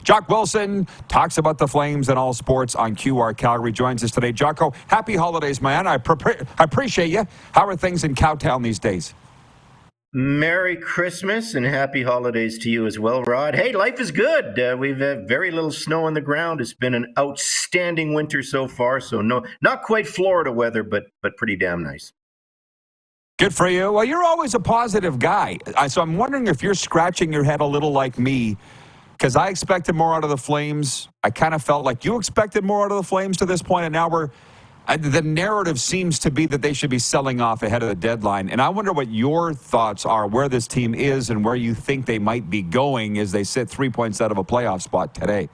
Jock Wilson talks about the Flames and all sports on QR Calgary. Joins us today. Jocko, happy holidays, man. I appreciate you. How are things in Cowtown these days? Merry Christmas and happy holidays to you as well, Rod. Hey, life is good. We've had very little snow on the ground. It's been an outstanding winter so far. So no, not quite Florida weather, but pretty damn nice. Good for you. Well, you're always a positive guy. So I'm wondering if you're scratching your head a little like me, because I expected more out of the Flames. I kind of felt like you expected more out of the Flames to this point, and now the narrative seems to be that they should be selling off ahead of the deadline. And I wonder what your thoughts are, where this team is and where you think they might be going as they sit 3 points out of a playoff spot today.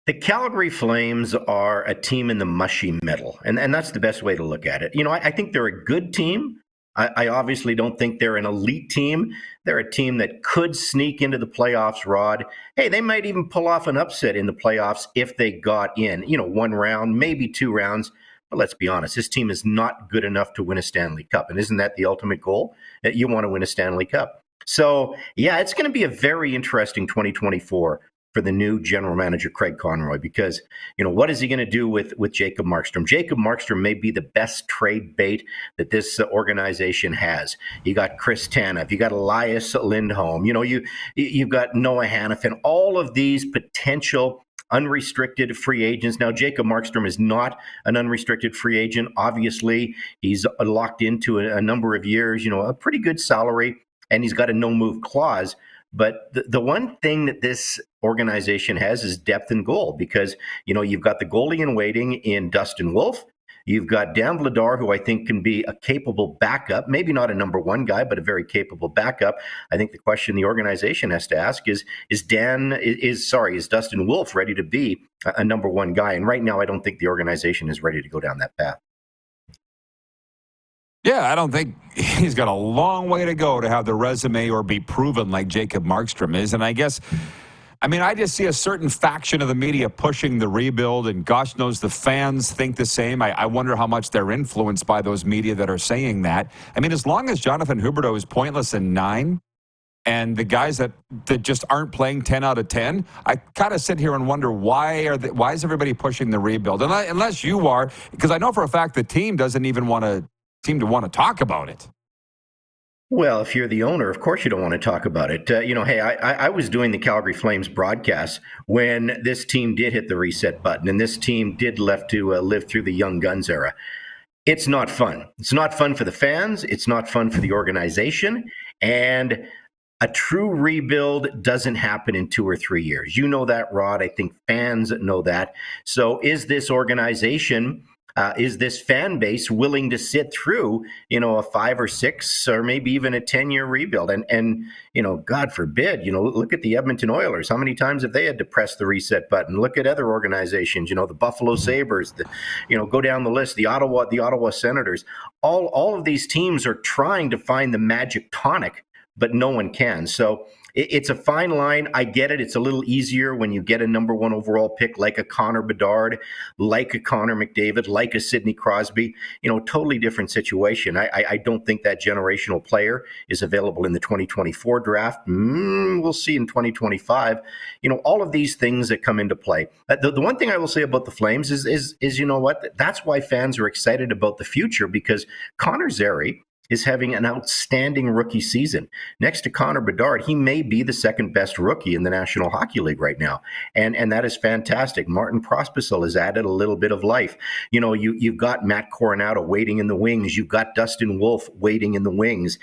The Calgary Flames are a team in the mushy middle, and that's the best way to look at it. You know, I think they're a good team. I obviously don't think they're an elite team. They're a team that could sneak into the playoffs, Rod. Hey, they might even pull off an upset in the playoffs if they got in, one round, maybe 2 rounds. But let's be honest, this team is not good enough to win a Stanley Cup. And isn't that the ultimate goal? That you want to win a Stanley Cup. So, yeah, it's going to be a very interesting 2024 for the new general manager, Craig Conroy, because, what is he going to do with Jacob Markstrom? Jacob Markstrom may be the best trade bait that this organization has. You got Chris Tanev, you got Elias Lindholm, you've got Noah Hannafin, all of these potential unrestricted free agents. Now, Jacob Markstrom is not an unrestricted free agent. Obviously, he's locked into a number of years, a pretty good salary, and he's got a no-move clause. But the one thing that this organization has is depth in goal, because, you've got the goalie in waiting in Dustin Wolf. You've got Dan Vladar, who I think can be a capable backup, maybe not a number one guy, but a very capable backup. I think the question the organization has to ask is Dustin Wolf ready to be a number one guy? And right now, I don't think the organization is ready to go down that path. Yeah, I don't think he's got a long way to go to have the resume or be proven like Jacob Markstrom is. And I just see a certain faction of the media pushing the rebuild, and gosh knows the fans think the same. I wonder how much they're influenced by those media that are saying that. As long as Jonathan Huberdeau is pointless in 9, and the guys that just aren't playing 10 out of 10, I kind of sit here and wonder why is everybody pushing the rebuild? Unless you are, because I know for a fact the team doesn't even want to talk about it. Well, if you're the owner, of course you don't want to talk about it. Hey, I was doing the Calgary Flames broadcast when this team did hit the reset button, and this team did live through the Young Guns era. It's not fun. It's not fun for the fans. It's not fun for the organization. And a true rebuild doesn't happen in 2 or 3 years. You know that, Rod. I think fans know that. So is this organization... is this fan base willing to sit through, a 5 or 6 or maybe even a 10-year rebuild? And God forbid, look at the Edmonton Oilers. How many times have they had to press the reset button? Look at other organizations, the Buffalo Sabres, go down the list, the Ottawa Senators. All of these teams are trying to find the magic tonic, but no one can. So it's a fine line. I get it. It's a little easier when you get a number 1 overall pick like a Connor Bedard, like a Connor McDavid, like a Sidney Crosby. Totally different situation. I don't think that generational player is available in the 2024 draft. We'll see in 2025. All of these things that come into play. The one thing I will say about the Flames is that's why fans are excited about the future, because Connor Zary is having an outstanding rookie season. Next to Connor Bedard, he may be the second best rookie in the National Hockey League right now. And that is fantastic. Martin Prospicil has added a little bit of life. You've got Matt Coronado waiting in the wings. You've got Dustin Wolf waiting in the wings.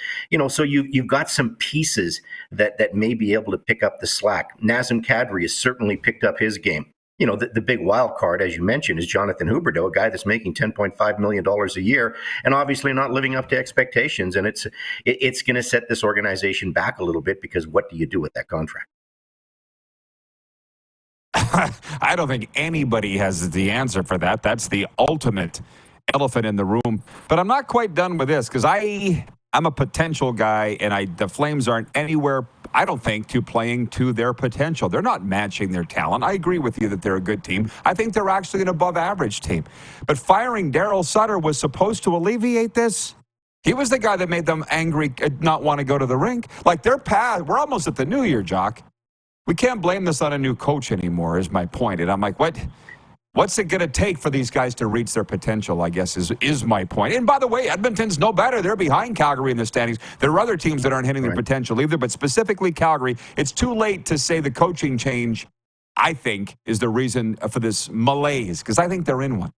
So you've got some pieces that may be able to pick up the slack. Nazem Kadri has certainly picked up his game. The big wild card, as you mentioned, is Jonathan Huberdeau, a guy that's making $10.5 million a year and obviously not living up to expectations. And it's going to set this organization back a little bit, because what do you do with that contract? I don't think anybody has the answer for that. That's the ultimate elephant in the room. But I'm not quite done with this, because I'm a potential guy, and the Flames aren't anywhere, I don't think, to playing to their potential. They're not matching their talent. I agree with you that they're a good team. I think they're actually an above-average team. But firing Daryl Sutter was supposed to alleviate this. He was the guy that made them angry, not want to go to the rink. Like, their path, we're almost at the new year, Jock. We can't blame this on a new coach anymore, is my point. And I'm like, what's it going to take for these guys to reach their potential, I guess, is my point. And by the way, Edmonton's no better. They're behind Calgary in the standings. There are other teams that aren't hitting their potential either, but specifically Calgary, it's too late to say the coaching change, I think, is the reason for this malaise, because I think they're in one.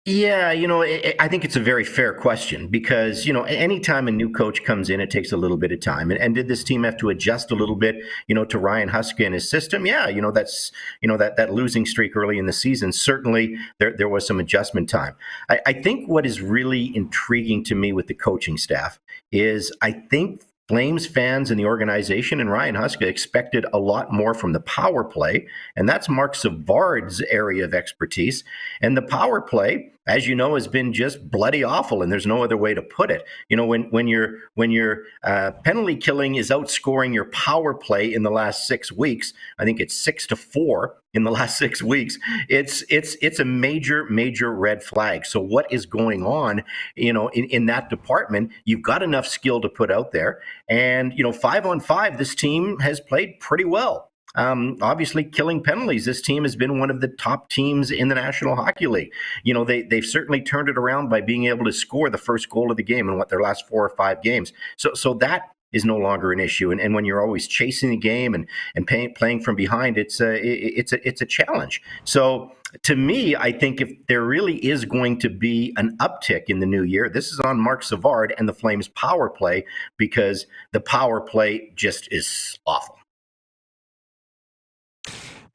Yeah, I think it's a very fair question because, anytime a new coach comes in, it takes a little bit of time. And did this team have to adjust a little bit, to Ryan Huska and his system? Yeah, that's, that losing streak early in the season, certainly there was some adjustment time. I think what is really intriguing to me with the coaching staff is I think Flames fans and the organization and Ryan Huska expected a lot more from the power play, and that's Mark Savard's area of expertise. And the power play, as you know, has been just bloody awful, and there's no other way to put it. When your penalty killing is outscoring your power play in the last 6 weeks, I think it's 6-4 in the last 6 weeks. It's a major red flag. So what is going on? In that department, you've got enough skill to put out there, and 5-on-5, this team has played pretty well. Obviously, killing penalties, this team has been one of the top teams in the National Hockey League. They've certainly turned it around by being able to score the first goal of the game in their last 4 or 5 games. So that is no longer an issue. And when you're always chasing the game and playing from behind, it's a challenge. So to me, I think if there really is going to be an uptick in the new year, this is on Mark Savard and the Flames power play, because the power play just is awful.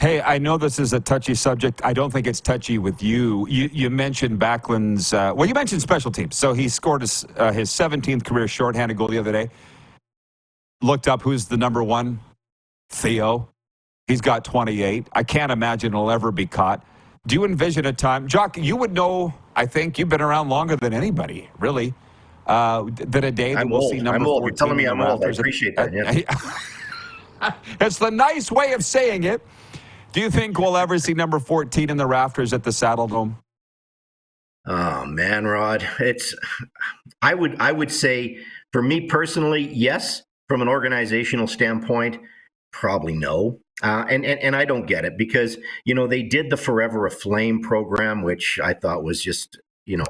Hey, I know this is a touchy subject. I don't think it's touchy with you. You mentioned Backlund's, you mentioned special teams. So he scored his 17th career shorthanded goal the other day. Looked up who's the number one. Theo. He's got 28. I can't imagine he'll ever be caught. Do you envision a time, Jock, you would know, I think you've been around longer than anybody, really, that a day that we'll see number 14. You're telling me I'm old. I appreciate that. Yeah. It's the nice way of saying it. Do you think we'll ever see number 14 in the rafters at the Saddle Dome? Oh man, Rod, I would say, for me personally, yes. From an organizational standpoint, probably no. And I don't get it because, they did the Forever a Flame program, which I thought was just,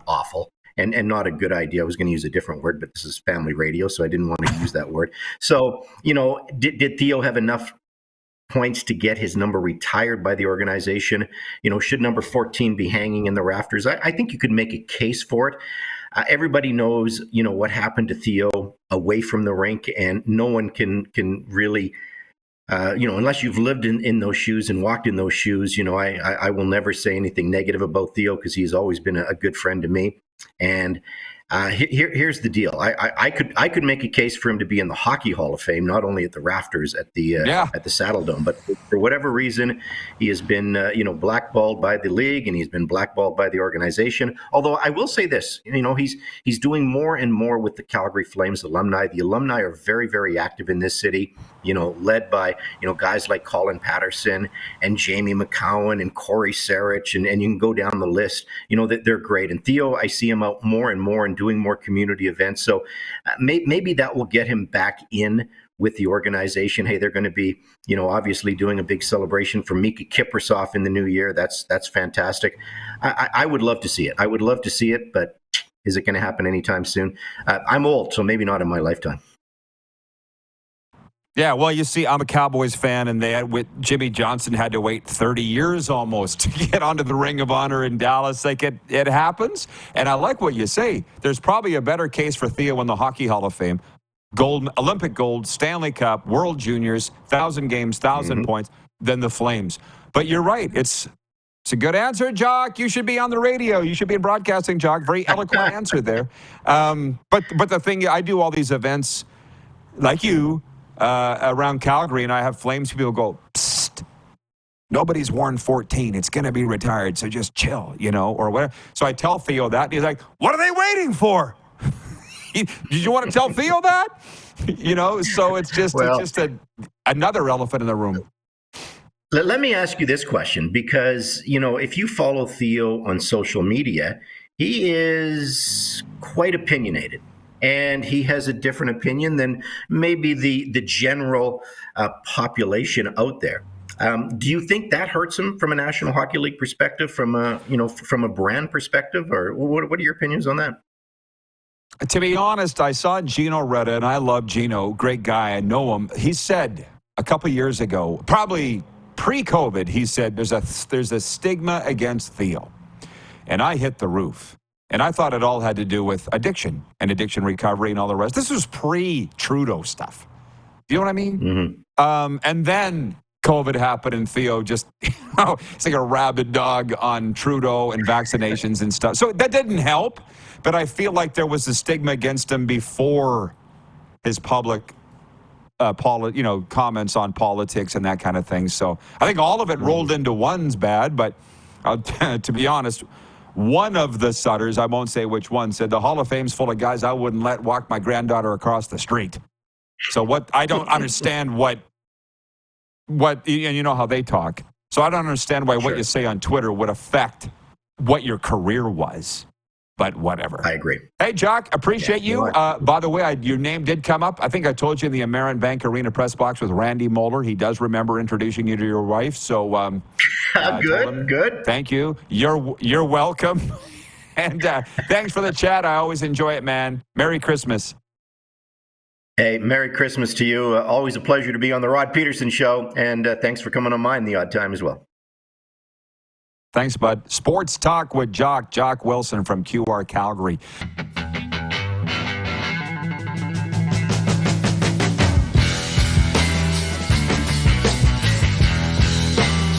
awful and not a good idea. I was going to use a different word, but this is family radio, so I didn't want to use that word. So, did Theo have enough points to get his number retired by the organization? Should number 14 be hanging in the rafters? I think you could make a case for it. Everybody knows, what happened to Theo away from the rink, and no one can really, unless you've lived in those shoes and walked in those shoes. I will never say anything negative about Theo because he's always been a good friend to me. And here's the deal. I could make a case for him to be in the Hockey Hall of Fame, not only at the rafters at the Saddle Dome, but for whatever reason, he has been blackballed by the league and he's been blackballed by the organization. Although I will say this, he's doing more and more with the Calgary Flames alumni. The alumni are very, very active in this city. Led by guys like Colin Pedersen and Jamie McCowan and Corey Sarich, and you can go down the list. That they're great. And Theo, I see him out more and more and doing more community events. So maybe that will get him back in with the organization. Hey, they're going to be, obviously doing a big celebration for Mika Kiprasov in the new year. That's fantastic. I would love to see it. I would love to see it, but is it going to happen anytime soon? I'm old, so maybe not in my lifetime. Yeah, well, you see, I'm a Cowboys fan, and with Jimmy Johnson had to wait 30 years almost to get onto the Ring of Honor in Dallas. Like, it happens, and I like what you say. There's probably a better case for Theo in the Hockey Hall of Fame. Gold, Olympic gold, Stanley Cup, World Juniors, 1,000 games, 1,000 points, than the Flames. But you're right. It's a good answer, Jock. You should be on the radio. You should be in broadcasting, Jock. Very eloquent answer there. But the thing, I do all these events like you, around Calgary, and I have Flames people go, psst, nobody's worn 14. It's going to be retired, so just chill, or whatever. So I tell Theo that, and he's like, what are they waiting for? Did you want to tell Theo that? So it's just another elephant in the room. Let me ask you this question, because, if you follow Theo on social media, he is quite opinionated. And he has a different opinion than maybe the general population out there. Do you think that hurts him from a National Hockey League perspective, from a brand perspective, or what are your opinions on that? To be honest, I saw Gino Reda, and I love Gino, great guy. I know him. He said a couple years ago, probably pre-COVID, he said there's a stigma against Theo. And I hit the roof. And I thought it all had to do with addiction and addiction recovery and all the rest. This was pre-Trudeau stuff. You know what I mean? Mm-hmm. And then COVID happened, and Theo just, it's like a rabid dog on Trudeau and vaccinations and stuff. So that didn't help. But I feel like there was a stigma against him before his public, comments on politics and that kind of thing. So I think all of it rolled into one's bad. But to be honest, one of the Sutters, I won't say which one, said the Hall of Fame's full of guys I wouldn't let walk my granddaughter across the street. So I don't understand what, and you know how they talk. So I don't understand why what you say on Twitter would affect what your career was. But whatever. I agree. Hey, Jock, appreciate you. By the way, your name did come up. I think I told you in the Amerin Bank Arena press box with Randy Moeller. He does remember introducing you to your wife. So good. Thank you. You're welcome. And thanks for the chat. I always enjoy it, man. Merry Christmas. Hey, Merry Christmas to you. Always a pleasure to be on the Rod Pedersen Show. And thanks for coming on mine the odd time as well. Thanks, bud. Sports Talk with Jock Wilson from QR Calgary.